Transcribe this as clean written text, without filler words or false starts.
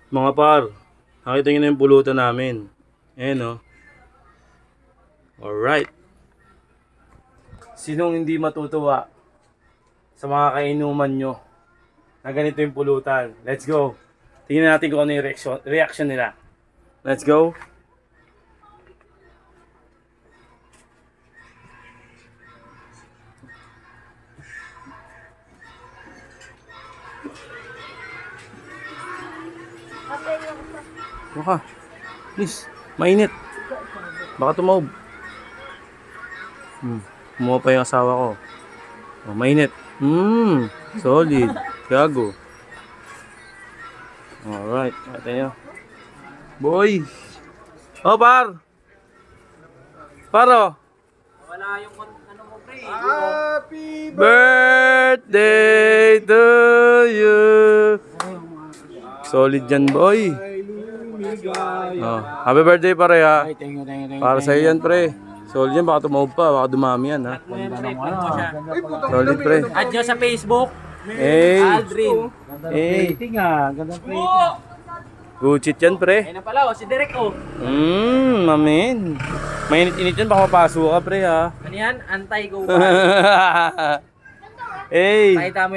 Mga par, nakita nyo na yung pulutan namin. Ayan o. Alright. Sinong hindi matutuwa sa mga kainuman nyo na ganito yung pulutan? Let's go. Tingnan natin kung ano yung reaction nila. Let's go. Baka. Please. Mainit. Baka tumawag. Kumuha pa yung asawa ko. Oh, mainit. Solid. Gago. Alright. Ito nyo. Boy. Oh, par. Paro. Wala yung ano mo, pre. Happy Birthday to you. Solid yan, boy. Oh, happy birthday, pare, ha. Thank you. Para sa'yo yan, pre. Solid yan, baka tumawag pa, baka dumami yan, ha. Mo yan, pre. Plan mo siya. Solid, pre. Add nyo sa Facebook. Hey. Aldrin. Hey. Gandang Gucci yan, pre. Ayun na pala, si Derek, oh. Mamin. Mainit-init yan, baka mapasok ka, pre, ha. Ano yan? Anti-go Hey. Pakita mo